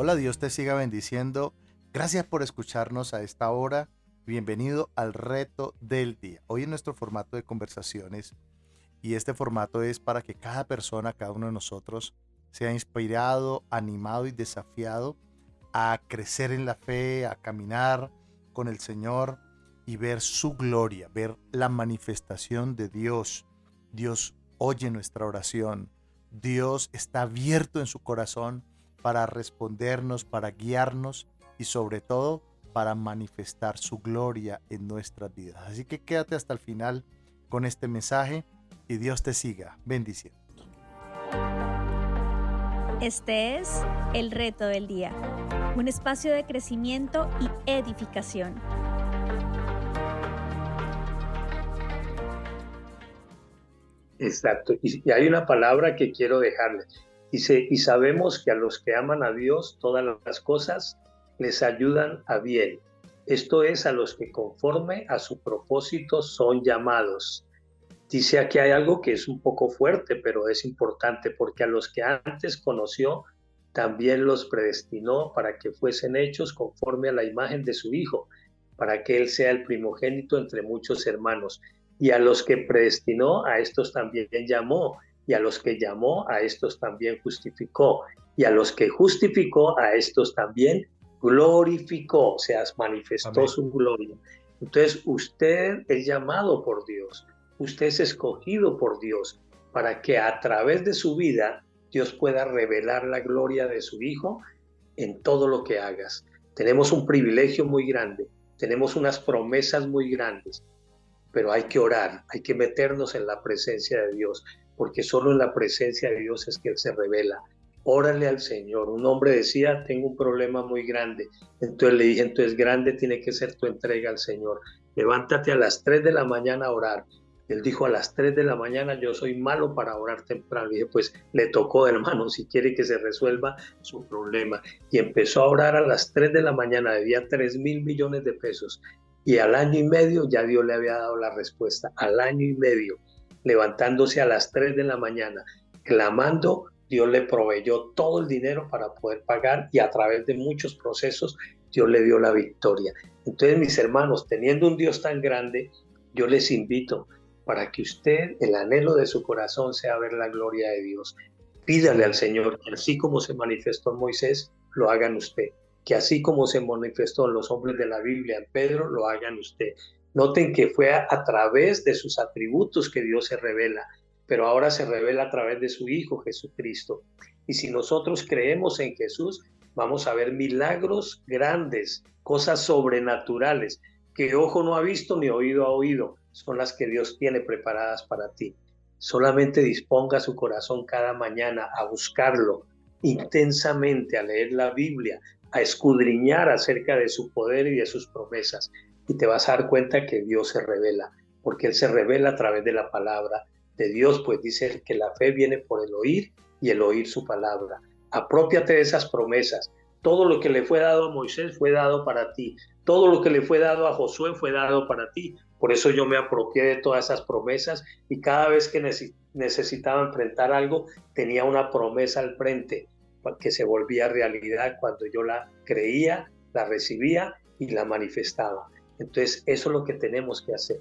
Hola, Dios te siga bendiciendo. Gracias por escucharnos a esta hora. Bienvenido al reto del día. Hoy en nuestro formato de conversaciones, y este formato es para que cada persona, cada uno de nosotros, sea inspirado, animado y desafiado a crecer en la fe, a caminar con el Señor y ver su gloria, ver la manifestación de Dios. Dios oye nuestra oración. Dios está abierto en su corazón para respondernos, para guiarnos y sobre todo para manifestar su gloria en nuestras vidas. Así que quédate hasta el final con este mensaje y Dios te siga bendiciendo. Este es el reto del día, un espacio de crecimiento y edificación. Exacto. Y hay una palabra que quiero dejarles. Dice, y sabemos que a los que aman a Dios, todas las cosas les ayudan a bien. Esto es, a los que conforme a su propósito son llamados. Dice aquí hay algo que es un poco fuerte, pero es importante, porque a los que antes conoció, también los predestinó para que fuesen hechos conforme a la imagen de su Hijo, para que Él sea el primogénito entre muchos hermanos. Y a los que predestinó, a estos también llamó, y a los que llamó, a estos también justificó, y a los que justificó, a estos también glorificó, o sea, manifestó Amén. su gloria. Entonces, usted es llamado por Dios, usted es escogido por Dios, para que a través de su vida Dios pueda revelar la gloria de su Hijo en todo lo que hagas. Tenemos un privilegio muy grande, tenemos unas promesas muy grandes, pero hay que orar, hay que meternos en la presencia de Dios, porque solo en la presencia de Dios es que Él se revela. Órale al Señor. Un hombre decía, tengo un problema muy grande. Entonces le dije, entonces grande tiene que ser tu entrega al Señor. Levántate a las 3 de la mañana a orar. Él dijo, a las 3 de la mañana yo soy malo para orar temprano. Le dije, pues le tocó, hermano, si quiere que se resuelva su problema. Y empezó a orar a las 3 de la mañana, debía 3.000 millones de pesos. Y al año y medio ya Dios le había dado la respuesta. Al año y medio, levantándose a las 3 de la mañana, clamando, Dios le proveyó todo el dinero para poder pagar y a través de muchos procesos Dios le dio la victoria. Entonces, mis hermanos, teniendo un Dios tan grande, yo les invito para que usted, el anhelo de su corazón sea ver la gloria de Dios. Pídale al Señor que así como se manifestó en Moisés, lo hagan usted. Que así como se manifestó en los hombres de la Biblia, en Pedro, lo hagan usted. Noten que fue a través de sus atributos que Dios se revela, pero ahora se revela a través de su Hijo Jesucristo. Y si nosotros creemos en Jesús, vamos a ver milagros grandes, cosas sobrenaturales, que ojo no ha visto ni oído ha oído, son las que Dios tiene preparadas para ti. Solamente disponga su corazón cada mañana a buscarlo intensamente, a leer la Biblia, a escudriñar acerca de su poder y de sus promesas. Y te vas a dar cuenta que Dios se revela, porque Él se revela a través de la palabra de Dios, pues dice que la fe viene por el oír y el oír su palabra. Aprópiate de esas promesas. Todo lo que le fue dado a Moisés fue dado para ti. Todo lo que le fue dado a Josué fue dado para ti. Por eso yo me apropié de todas esas promesas y cada vez que necesitaba enfrentar algo, tenía una promesa al frente que se volvía realidad cuando yo la creía, la recibía y la manifestaba. Entonces, eso es lo que tenemos que hacer.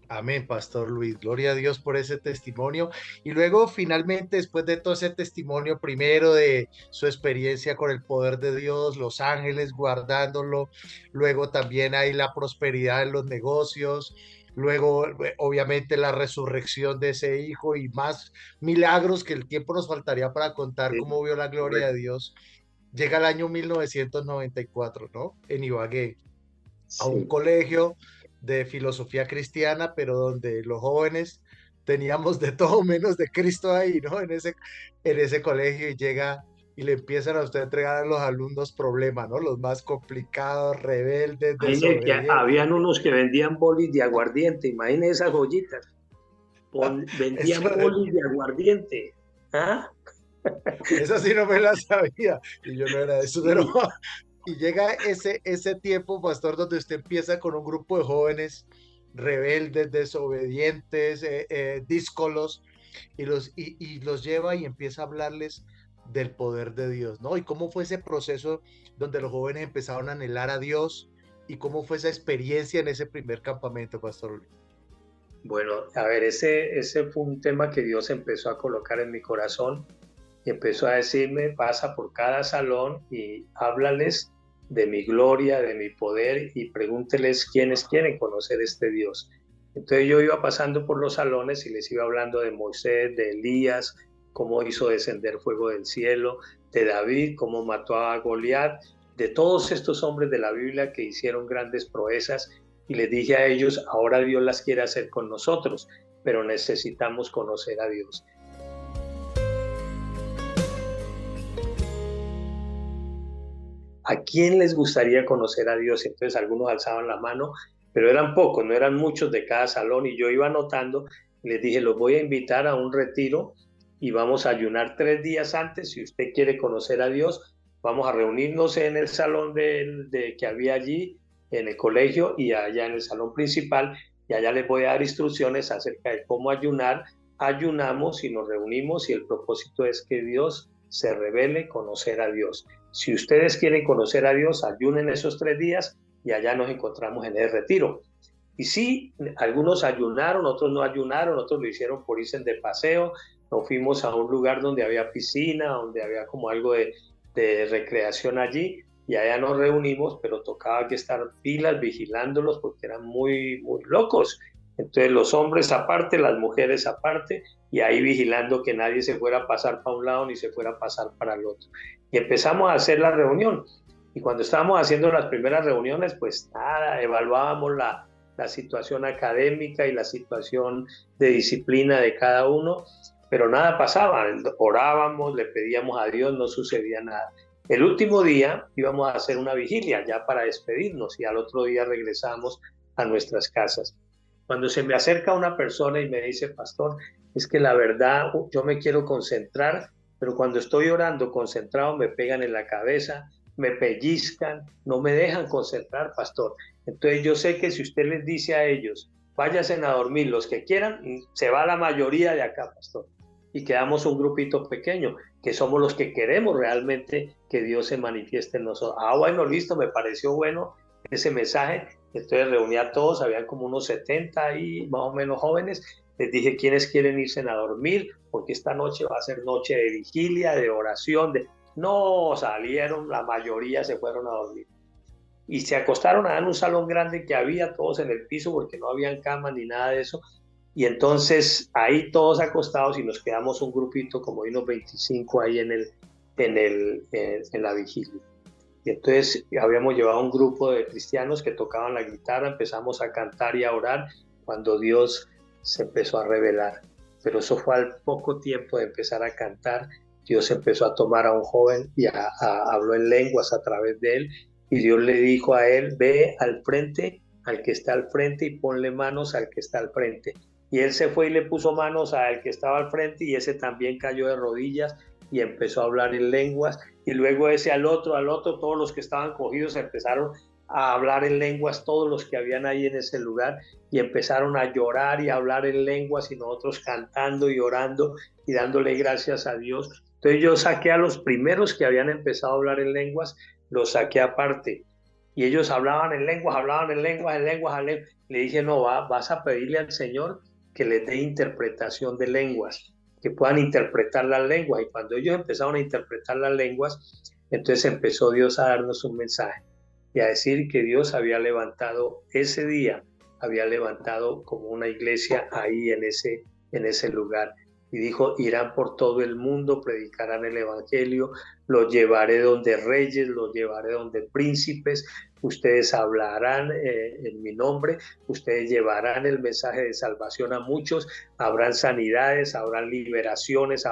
Amén, Pastor Luis. Gloria a Dios por ese testimonio. Y luego, finalmente, después de todo ese testimonio, primero de su experiencia con el poder de Dios, los ángeles guardándolo, luego también hay la prosperidad en los negocios, luego, obviamente, la resurrección de ese hijo y más milagros que el tiempo nos faltaría para contar Sí, cómo vio la gloria de correcto. Dios. Llega el año 1994, ¿no? En Ibagué, a un Sí. colegio de filosofía cristiana, pero donde los jóvenes teníamos de todo menos de Cristo ahí, ¿no? En ese colegio y llega y le empiezan a usted a entregar a los alumnos problemas, ¿no? Los más complicados, rebeldes, Imagínense que desobedientes. habían unos que vendían bolis de aguardiente, imagínense esas joyitas. Vendían Eso, bolis de aguardiente. ¿Ah? esa sí no me la sabía y yo no era de eso, pero Sí, y llega ese tiempo, pastor, donde usted empieza con un grupo de jóvenes rebeldes, desobedientes, díscolos, y los lleva y empieza a hablarles del poder de Dios, ¿no? Y cómo fue ese proceso donde los jóvenes empezaron a anhelar a Dios y cómo fue esa experiencia en ese primer campamento, Pastor Luis. Bueno, a ver, ese fue un tema que Dios empezó a colocar en mi corazón y empezó a decirme, pasa por cada salón y háblales de mi gloria, de mi poder y pregúnteles quiénes quieren conocer este Dios. Entonces yo iba pasando por los salones y les iba hablando de Moisés, de Elías, cómo hizo descender fuego del cielo, de David, cómo mató a Goliat, de todos estos hombres de la Biblia que hicieron grandes proezas, y les dije a ellos, ahora Dios las quiere hacer con nosotros, pero necesitamos conocer a Dios. ¿A quién les gustaría conocer a Dios? Entonces algunos alzaban la mano, pero eran pocos, no eran muchos de cada salón, y yo iba anotando, y les dije, los voy a invitar a un retiro y vamos a ayunar 3 días antes. Si usted quiere conocer a Dios, vamos a reunirnos en el salón que había allí, en el colegio, y allá en el salón principal, y allá les voy a dar instrucciones acerca de cómo ayunar. Ayunamos y nos reunimos, y el propósito es que Dios se revele, conocer a Dios. Si ustedes quieren conocer a Dios, ayunen esos 3 días y allá nos encontramos en el retiro. Y sí, algunos ayunaron, otros no ayunaron, otros lo hicieron por irse de paseo. Nos fuimos a un lugar donde había piscina, donde había como algo de recreación allí, y allá nos reunimos, pero tocaba que estar pilas vigilándolos porque eran muy, muy locos. Entonces los hombres aparte, las mujeres aparte, y ahí vigilando que nadie se fuera a pasar para un lado ni se fuera a pasar para el otro. Y empezamos a hacer la reunión. Y cuando estábamos haciendo las primeras reuniones, pues nada, evaluábamos la situación académica y la situación de disciplina de cada uno, pero nada pasaba. Orábamos, le pedíamos a Dios, no sucedía nada. El último día íbamos a hacer una vigilia ya para despedirnos, y al otro día regresamos a nuestras casas. Cuando se me acerca una persona y me dice, pastor, es que la verdad yo me quiero concentrar, pero cuando estoy orando concentrado me pegan en la cabeza, me pellizcan, no me dejan concentrar, pastor. Entonces yo sé que si usted les dice a ellos, váyanse a dormir los que quieran, se va la mayoría de acá, pastor. Y quedamos un grupito pequeño, que somos los que queremos realmente que Dios se manifieste en nosotros. Ah, bueno, listo, me pareció bueno ese mensaje. Entonces reuní a todos, habían como unos 70 y más o menos jóvenes. Les dije, ¿quiénes quieren irse a dormir? Porque esta noche va a ser noche de vigilia, de oración. No salieron, la mayoría se fueron a dormir. Y se acostaron allá en un salón grande que había, todos en el piso, porque no habían camas ni nada de eso. Y entonces ahí todos acostados, y nos quedamos un grupito como de unos 25 ahí en la vigilia. Y entonces habíamos llevado un grupo de cristianos que tocaban la guitarra, empezamos a cantar y a orar cuando Dios se empezó a revelar. Pero eso fue al poco tiempo de empezar a cantar. Dios empezó a tomar a un joven y habló en lenguas a través de él, y Dios le dijo a él, ve al frente, al que está al frente, y ponle manos al que está al frente. Y él se fue y le puso manos al que estaba al frente, y ese también cayó de rodillas y empezó a hablar en lenguas. Y luego ese al otro, todos los que estaban cogidos empezaron a hablar en lenguas, todos los que habían ahí en ese lugar, y empezaron a llorar y a hablar en lenguas, y nosotros cantando y orando y dándole gracias a Dios. Entonces yo saqué a los primeros que habían empezado a hablar en lenguas, los saqué aparte, y ellos hablaban en lenguas. Le dije, no, vas a pedirle al Señor que les dé interpretación de lenguas, que puedan interpretar las lenguas. Y cuando ellos empezaron a interpretar las lenguas, entonces empezó Dios a darnos un mensaje y a decir que Dios había levantado ese día, había levantado como una iglesia ahí en ese lugar. Y dijo, irán por todo el mundo, predicarán el evangelio, los llevaré donde reyes, los llevaré donde príncipes, ustedes hablarán en mi nombre, ustedes llevarán el mensaje de salvación a muchos, habrán sanidades, habrán liberaciones,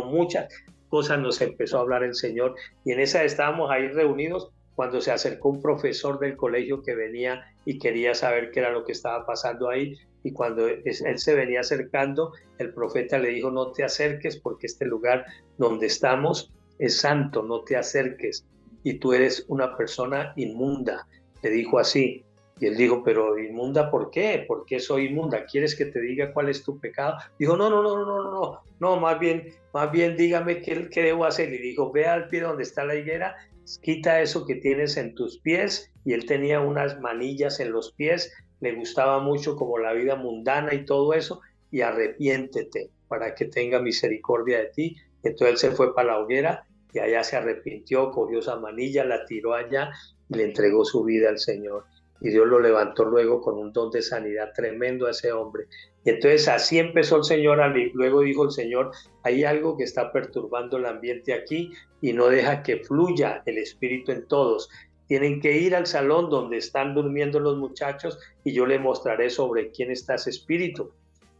muchas cosas nos empezó a hablar el Señor. Y en esa estábamos ahí reunidos cuando se acercó un profesor del colegio que venía y quería saber qué era lo que estaba pasando ahí. Y cuando él se venía acercando, el profeta le dijo, no te acerques porque este lugar donde estamos es santo, no te acerques. Y tú eres una persona inmunda. Le dijo así, Y él dijo, pero inmunda, ¿por qué? ¿Por qué soy inmunda? ¿Quieres que te diga cuál es tu pecado? Dijo, no, no, no, no, no, no, no, más bien dígame qué debo hacer. Y dijo, ve al pie donde está la higuera, quita eso que tienes en tus pies. Y él tenía unas manillas en los pies, le gustaba mucho como la vida mundana y todo eso, y arrepiéntete para que tenga misericordia de ti. Entonces él se fue para la hoguera y allá se arrepintió, cogió esa manilla, la tiró allá y le entregó su vida al Señor. Y Dios lo levantó luego con un don de sanidad tremendo a ese hombre. Y entonces así empezó el Señor, luego dijo el Señor, hay algo que está perturbando el ambiente aquí y no deja que fluya el Espíritu en todos. Tienen que ir al salón donde están durmiendo los muchachos y yo le mostraré sobre quién está ese espíritu.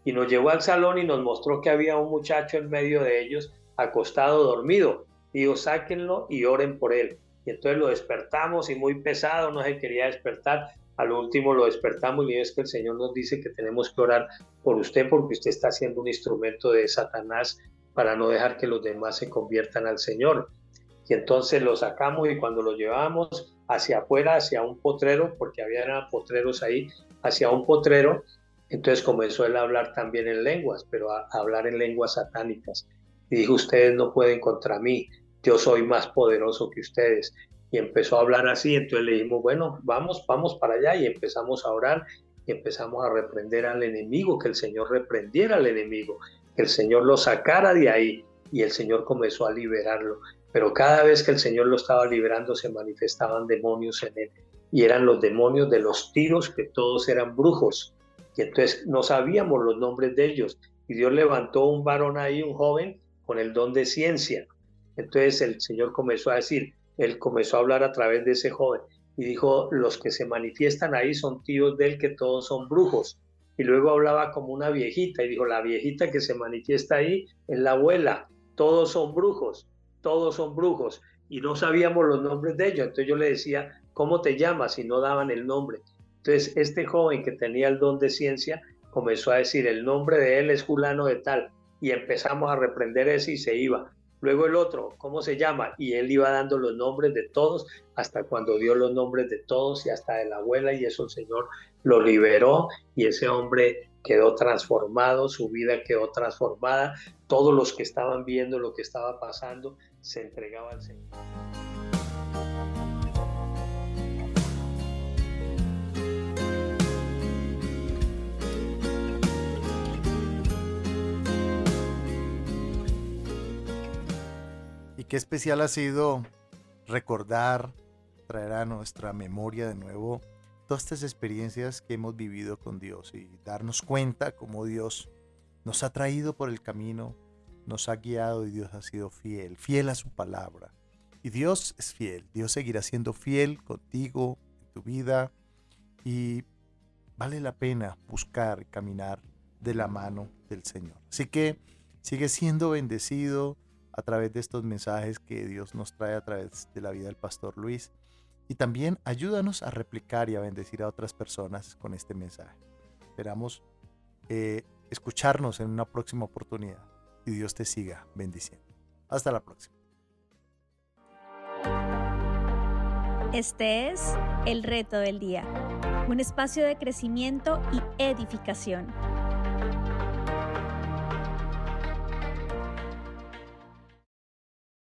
Y nos llevó al salón y nos mostró que había un muchacho en medio de ellos, acostado, dormido. Dijo, sáquenlo y oren por él. Y entonces lo despertamos y muy pesado, no se quería despertar. A lo último lo despertamos y le dijo, es que el Señor nos dice que tenemos que orar por usted porque usted está siendo un instrumento de Satanás para no dejar que los demás se conviertan al Señor. Y entonces lo sacamos y cuando lo llevamos hacia afuera, hacia un potrero, porque había potreros ahí, hacia un potrero, entonces comenzó él a hablar también en lenguas, pero a hablar en lenguas satánicas. Y dijo, ustedes no pueden contra mí, yo soy más poderoso que ustedes. Y empezó a hablar así, entonces le dijimos, bueno, vamos para allá y empezamos a orar y empezamos a reprender al enemigo, que el Señor reprendiera al enemigo, que el Señor lo sacara de ahí y el Señor comenzó a liberarlo. Pero cada vez que el Señor lo estaba liberando se manifestaban demonios en él y eran los demonios de los tiros, que todos eran brujos. Y entonces no sabíamos los nombres de ellos. Y Dios levantó un varón ahí, un joven, con el don de ciencia. Entonces el Señor comenzó a decir, él comenzó a hablar a través de ese joven. Y dijo, los que se manifiestan ahí son tíos de él, que todos son brujos. Y luego hablaba como una viejita y dijo, la viejita que se manifiesta ahí es la abuela. Todos son brujos, todos son brujos. Y no sabíamos los nombres de ellos. Entonces yo le decía, ¿cómo te llamas? Y no daban el nombre. Entonces este joven que tenía el don de ciencia comenzó a decir, el nombre de él es fulano de tal, y empezamos a reprender ese y se iba. Luego el otro, ¿cómo se llama? Y él iba dando los nombres de todos, hasta cuando dio los nombres de todos y hasta de la abuela, y eso el Señor lo liberó y ese hombre quedó transformado, su vida quedó transformada, todos los que estaban viendo lo que estaba pasando se entregaban al Señor. Qué especial ha sido recordar, traer a nuestra memoria de nuevo todas estas experiencias que hemos vivido con Dios y darnos cuenta cómo Dios nos ha traído por el camino, nos ha guiado y Dios ha sido fiel, fiel a su palabra. Y Dios es fiel, Dios seguirá siendo fiel contigo, en tu vida, y vale la pena buscar y caminar de la mano del Señor. Así que sigue siendo bendecido a través de estos mensajes que Dios nos trae a través de la vida del Pastor Luis. Y también ayúdanos a replicar y a bendecir a otras personas con este mensaje. Esperamos escucharnos en una próxima oportunidad y Dios te siga bendiciendo. Hasta la próxima. Este es El Reto del Día, un espacio de crecimiento y edificación.